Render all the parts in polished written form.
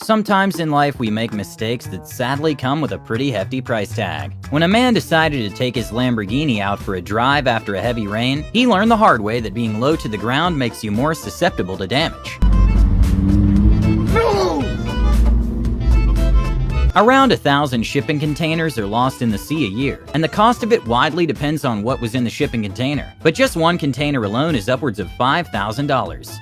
Sometimes in life we make mistakes that sadly come with a pretty hefty price tag. When a man decided to take his Lamborghini out for a drive after a heavy rain, he learned the hard way that being low to the ground makes you more susceptible to damage. No! Around 1,000 shipping containers are lost in the sea a year, and the cost of it widely depends on what was in the shipping container. But just one container alone is upwards of $5,000.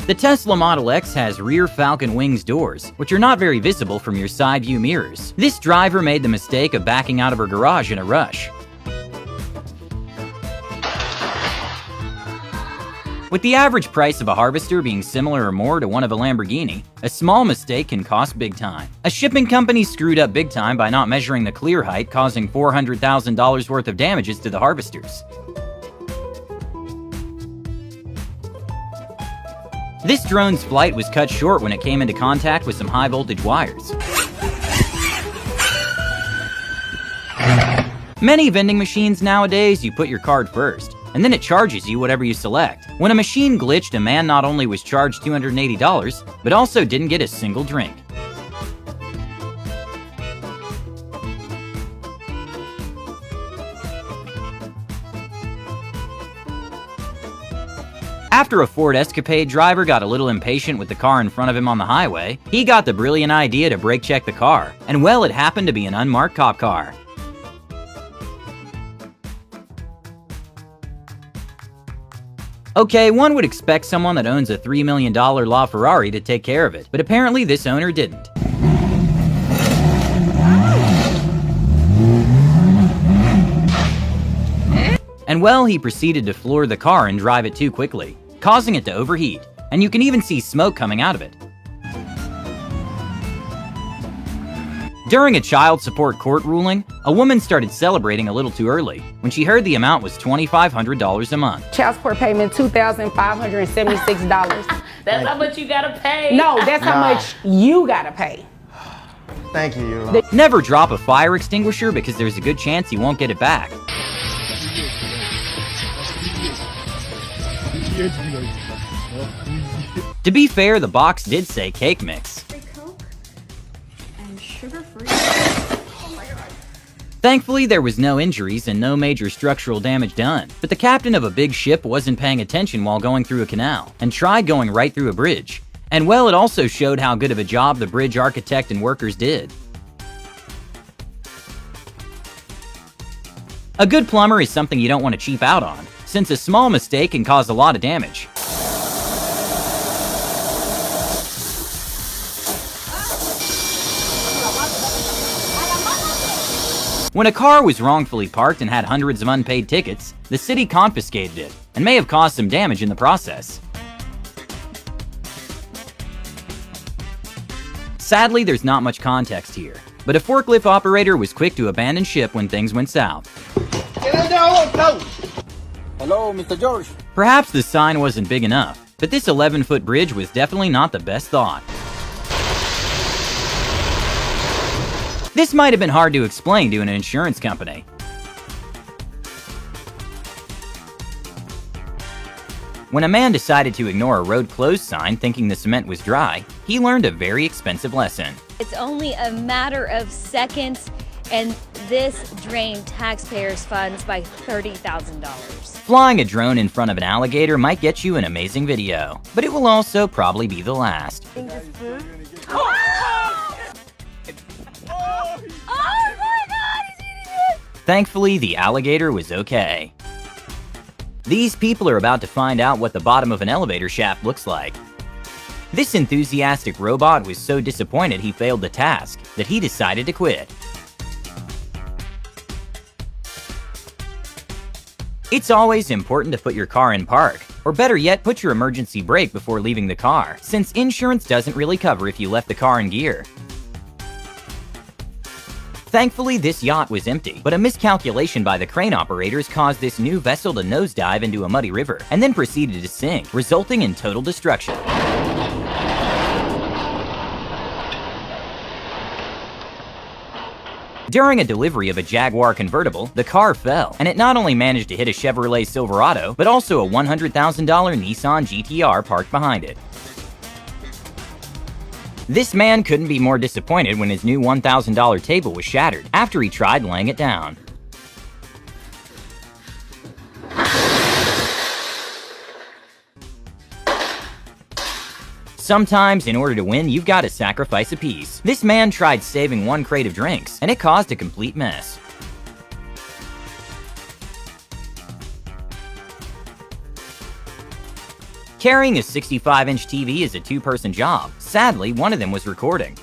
The Tesla Model X has rear Falcon Wings doors, which are not very visible from your side view mirrors. This driver made the mistake of backing out of her garage in a rush. With the average price of a Harvester being similar or more to one of a Lamborghini, a small mistake can cost big time. A shipping company screwed up big time by not measuring the clear height, causing $400,000 worth of damages to the Harvesters. This drone's flight was cut short when it came into contact with some high-voltage wires. Many vending machines nowadays, you put your card first, and then it charges you whatever you select. When a machine glitched, a man not only was charged $280, but also didn't get a single drink. After a Ford Escapade driver got a little impatient with the car in front of him on the highway, he got the brilliant idea to brake check the car, and well, it happened to be an unmarked cop car. Okay, one would expect someone that owns a $3 million LaFerrari to take care of it, but apparently this owner didn't. And well, he proceeded to floor the car and drive it too quickly, causing it to overheat, and you can even see smoke coming out of it. During a child support court ruling, a woman started celebrating a little too early when she heard the amount was $2,500 a month. Child support payment $2,576. That's how much you gotta pay. No, that's how much you gotta pay. Thank you, Yolanda. Never drop a fire extinguisher because there's a good chance you won't get it back. To be fair, the box did say cake mix. Coke and sugar-free. Thankfully, there was no injuries and no major structural damage done, but the captain of a big ship wasn't paying attention while going through a canal, and tried going right through a bridge. And well, it also showed how good of a job the bridge architect and workers did. A good plumber is something you don't want to cheap out on, since a small mistake can cause a lot of damage. When a car was wrongfully parked and had hundreds of unpaid tickets, the city confiscated it, and may have caused some damage in the process. Sadly, there's not much context here, but a forklift operator was quick to abandon ship when things went south. Hello, Mr. George. Perhaps the sign wasn't big enough, but this 11-foot bridge was definitely not the best thought. This might have been hard to explain to an insurance company. When a man decided to ignore a road closed sign thinking the cement was dry, he learned a very expensive lesson. It's only a matter of seconds, and this drained taxpayers' funds by $30,000. Flying a drone in front of an alligator might get you an amazing video, but it will also probably be the last. Thankfully, the alligator was okay. These people are about to find out what the bottom of an elevator shaft looks like. This enthusiastic robot was so disappointed he failed the task that he decided to quit. It's always important to put your car in park, or better yet, put your emergency brake before leaving the car, since insurance doesn't really cover if you left the car in gear. Thankfully, this yacht was empty, but a miscalculation by the crane operators caused this new vessel to nosedive into a muddy river, and then proceeded to sink, resulting in total destruction. During a delivery of a Jaguar convertible, the car fell, and it not only managed to hit a Chevrolet Silverado, but also a $100,000 Nissan GT-R parked behind it. This man couldn't be more disappointed when his new $1,000 table was shattered after he tried laying it down. Sometimes, in order to win, you've got to sacrifice a piece. This man tried saving one crate of drinks, and it caused a complete mess. Carrying a 65-inch TV is a two-person job. Sadly, one of them was recording.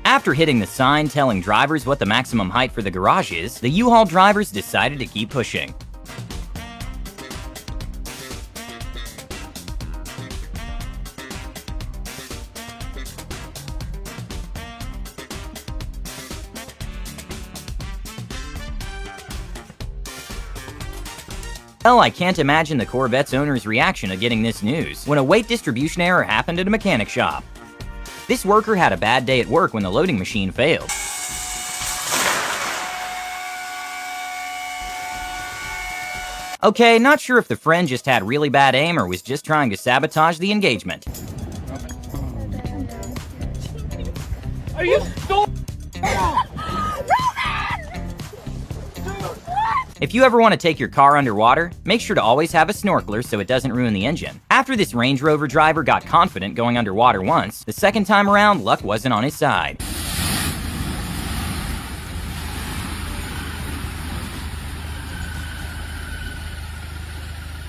After hitting the sign telling drivers what the maximum height for the garage is, the U-Haul drivers decided to keep pushing. Well, I can't imagine the Corvette's owner's reaction to getting this news when a weight distribution error happened at a mechanic shop. This worker had a bad day at work when the loading machine failed. Okay, not sure if the friend just had really bad aim or was just trying to sabotage the engagement. Are you so? If you ever want to take your car underwater, make sure to always have a snorkeler so it doesn't ruin the engine. After this Range Rover driver got confident going underwater once, the second time around, luck wasn't on his side.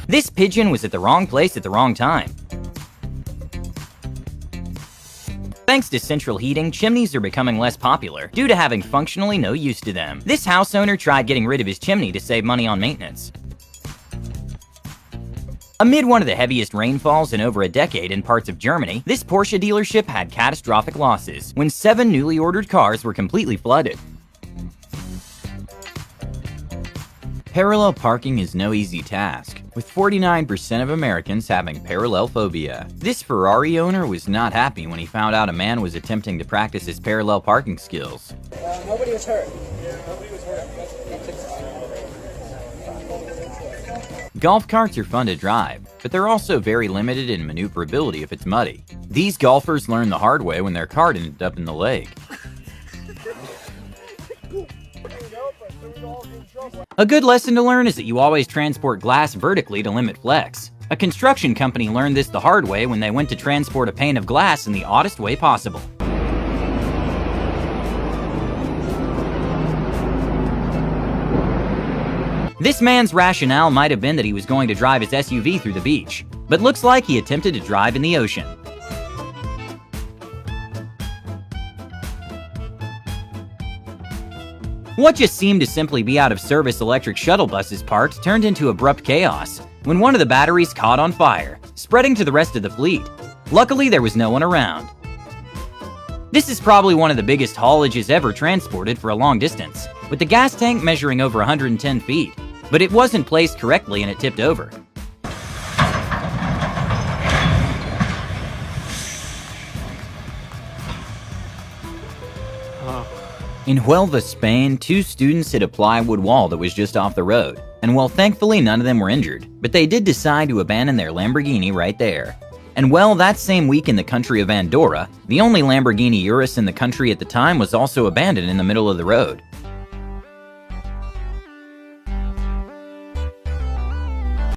This pigeon was at the wrong place at the wrong time. Thanks to central heating, chimneys are becoming less popular due to having functionally no use to them. This house owner tried getting rid of his chimney to save money on maintenance. Amid one of the heaviest rainfalls in over a decade in parts of Germany, this Porsche dealership had catastrophic losses when 7 newly ordered cars were completely flooded. Parallel parking is no easy task, with 49% of Americans having parallel phobia. This Ferrari owner was not happy when he found out a man was attempting to practice his parallel parking skills. Nobody was hurt. Golf carts are fun to drive, but they're also very limited in maneuverability if it's muddy. These golfers learned the hard way when their cart ended up in the lake. A good lesson to learn is that you always transport glass vertically to limit flex. A construction company learned this the hard way when they went to transport a pane of glass in the oddest way possible. This man's rationale might have been that he was going to drive his SUV through the beach, but looks like he attempted to drive in the ocean. What just seemed to simply be out of service electric shuttle buses parked turned into abrupt chaos when one of the batteries caught on fire, spreading to the rest of the fleet. Luckily, there was no one around. This is probably one of the biggest haulages ever transported for a long distance, with the gas tank measuring over 110 feet, but it wasn't placed correctly and it tipped over. In Huelva, Spain, 2 students hit a plywood wall that was just off the road, and well, thankfully none of them were injured, but they did decide to abandon their Lamborghini right there. And well, that same week in the country of Andorra, the only Lamborghini Urus in the country at the time was also abandoned in the middle of the road.